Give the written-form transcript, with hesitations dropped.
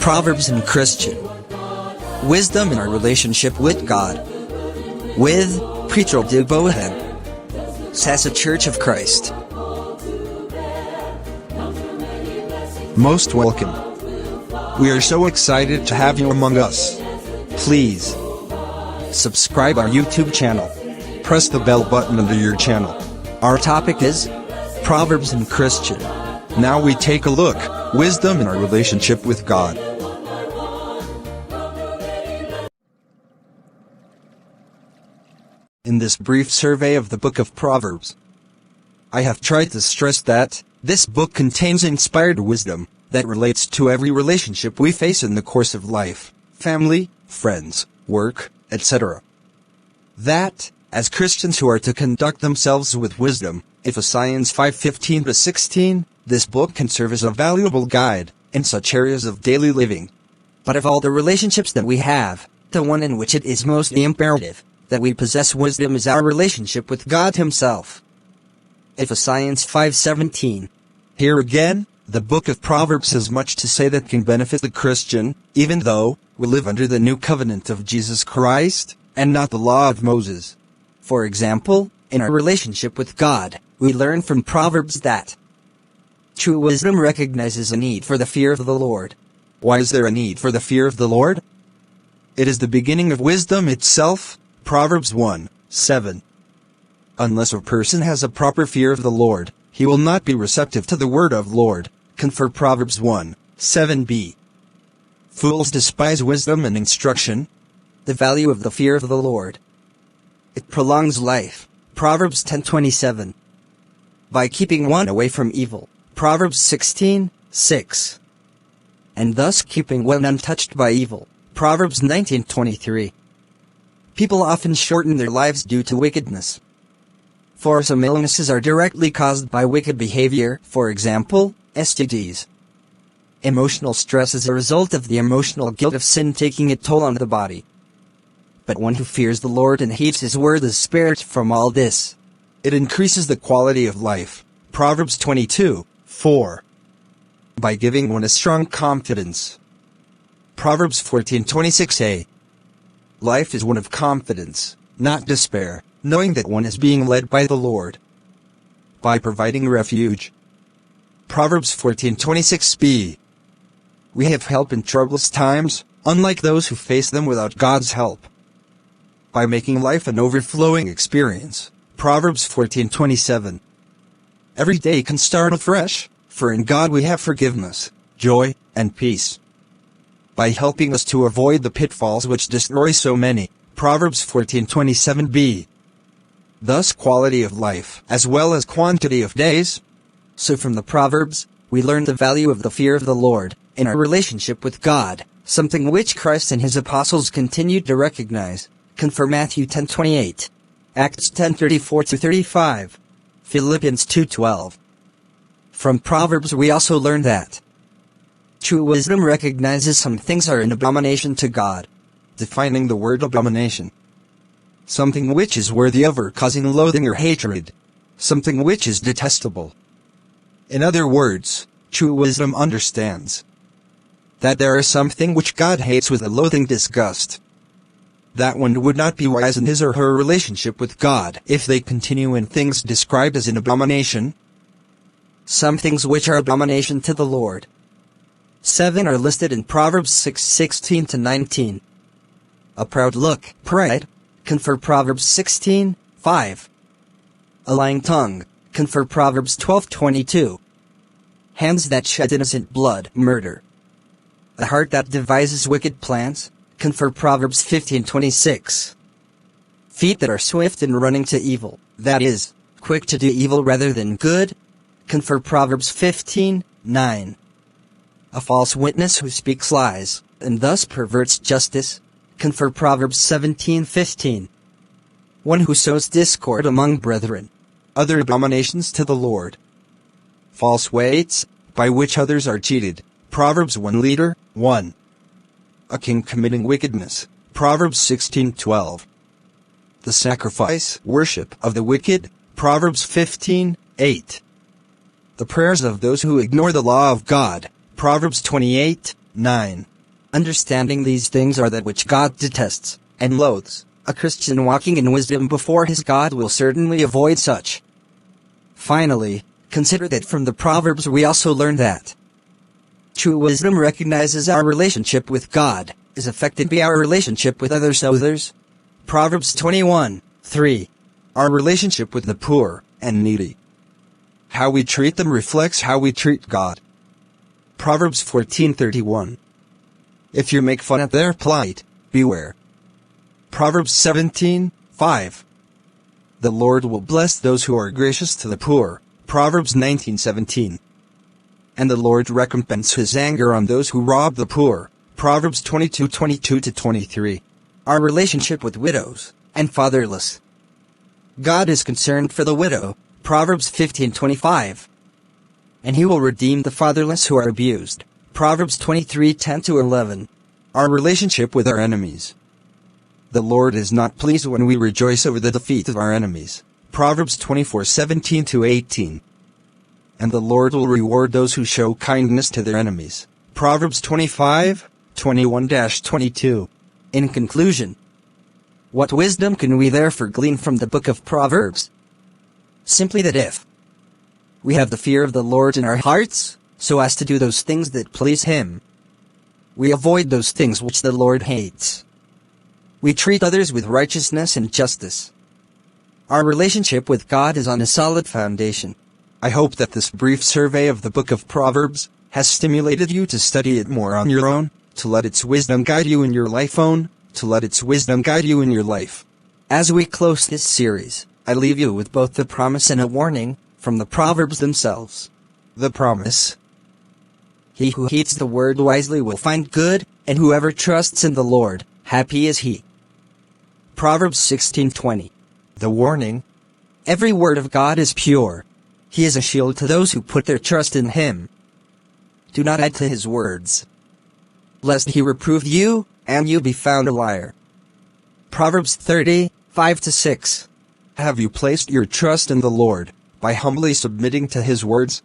Proverbs and Christian wisdom in our relationship with God. With Preacher de Boahen, Sasa Church of Christ. Most welcome. We are so excited to have you among us. Please subscribe our YouTube channel. Press the bell button under your channel. Our topic is Proverbs and Christian. Now we take a look, wisdom in our relationship with God. In this brief survey of the book of Proverbs, I have tried to stress that this book contains inspired wisdom that relates to every relationship we face in the course of life, family, friends, work, etc. That, as Christians who are to conduct themselves with wisdom, Ephesians 5:15-16, this book can serve as a valuable guide in such areas of daily living. But of all the relationships that we have, the one in which it is most imperative that we possess wisdom is our relationship with God Himself. Ephesians 5:17. Here again, the book of Proverbs has much to say that can benefit the Christian, even though we live under the new covenant of Jesus Christ, and not the law of Moses. For example, in our relationship with God, we learn from Proverbs that true wisdom recognizes a need for the fear of the Lord. Why is there a need for the fear of the Lord? It is the beginning of wisdom itself. Proverbs 1:7. Unless a person has a proper fear of the Lord, he will not be receptive to the word of Lord. Confer Proverbs 1:7b. Fools despise wisdom and instruction. The value of the fear of the Lord. It prolongs life. Proverbs 10:27. By keeping one away from evil. Proverbs 16:6. And thus keeping one untouched by evil. Proverbs 19:23. People often shorten their lives due to wickedness. For some illnesses are directly caused by wicked behavior, for example, STDs. Emotional stress is a result of the emotional guilt of sin taking a toll on the body. But one who fears the Lord and heeds His word is spared from all this. It increases the quality of life. Proverbs 22:4. By giving one a strong confidence. Proverbs 14:26a. Life is one of confidence, not despair, knowing that one is being led by the Lord. By providing refuge. Proverbs 14:26b. We have help in troublous times, unlike those who face them without God's help. By making life an overflowing experience. Proverbs 14:27. Every day can start afresh, for in God we have forgiveness, joy, and peace. By helping us to avoid the pitfalls which destroy so many. Proverbs 14:27b. Thus quality of life, as well as quantity of days. So from the Proverbs, we learn the value of the fear of the Lord, in our relationship with God, something which Christ and His apostles continued to recognize. Confer Matthew 10:28, Acts 10:34-35, Philippians 2:12. From Proverbs we also learn that true wisdom recognizes some things are an abomination to God. Defining the word abomination. Something which is worthy of or causing loathing or hatred. Something which is detestable. In other words, true wisdom understands that there is something which God hates with a loathing disgust. That one would not be wise in his or her relationship with God if they continue in things described as an abomination. Some things which are abomination to the Lord. 7 are listed in Proverbs 6:16-19. A proud look, pride. Confer Proverbs 16:5. A lying tongue. Confer Proverbs 12:22. Hands that shed innocent blood, murder. A heart that devises wicked plans. Confer Proverbs 15:26. Feet that are swift in running to evil, that is, quick to do evil rather than good. Confer Proverbs 15:9. A false witness who speaks lies, and thus perverts justice. Confer Proverbs 17:15. One who sows discord among brethren. Other abominations to the Lord. False weights, by which others are cheated. Proverbs 1:1. A king committing wickedness. Proverbs 16:12. The sacrifice, worship of the wicked. Proverbs 15:8. The prayers of those who ignore the law of God. Proverbs 28:9. Understanding these things are that which God detests and loathes. A Christian walking in wisdom before his God will certainly avoid such. Finally, consider that from the Proverbs we also learn that true wisdom recognizes our relationship with God is affected by our relationship with others. Proverbs 21:3. Our relationship with the poor and needy. How we treat them reflects how we treat God. Proverbs 14:31. If you make fun at their plight, beware. Proverbs 17:5. The Lord will bless those who are gracious to the poor. Proverbs 19:17. And the Lord recompenses his anger on those who rob the poor. Proverbs 22:22-23. Our relationship with widows and fatherless. God is concerned for the widow. Proverbs 15:25. And he will redeem the fatherless who are abused. Proverbs 23:10-11. Our relationship with our enemies. The Lord is not pleased when we rejoice over the defeat of our enemies. Proverbs 24:17-18. And the Lord will reward those who show kindness to their enemies. Proverbs 25:21-22. In conclusion, what wisdom can we therefore glean from the book of Proverbs? Simply that if we have the fear of the Lord in our hearts, so as to do those things that please him, we avoid those things which the Lord hates. We treat others with righteousness and justice. Our relationship with God is on a solid foundation. I hope that this brief survey of the book of Proverbs has stimulated you to study it more on your own, to let its wisdom guide you in your life As we close this series, I leave you with both the promise and a warning from the Proverbs themselves. The promise. He who heeds the word wisely will find good, and whoever trusts in the Lord, happy is he. Proverbs 16:20. The warning. Every word of God is pure. He is a shield to those who put their trust in him. Do not add to his words, lest he reprove you, and you be found a liar. Proverbs 30:5-6. Have you placed your trust in the Lord, by humbly submitting to his words?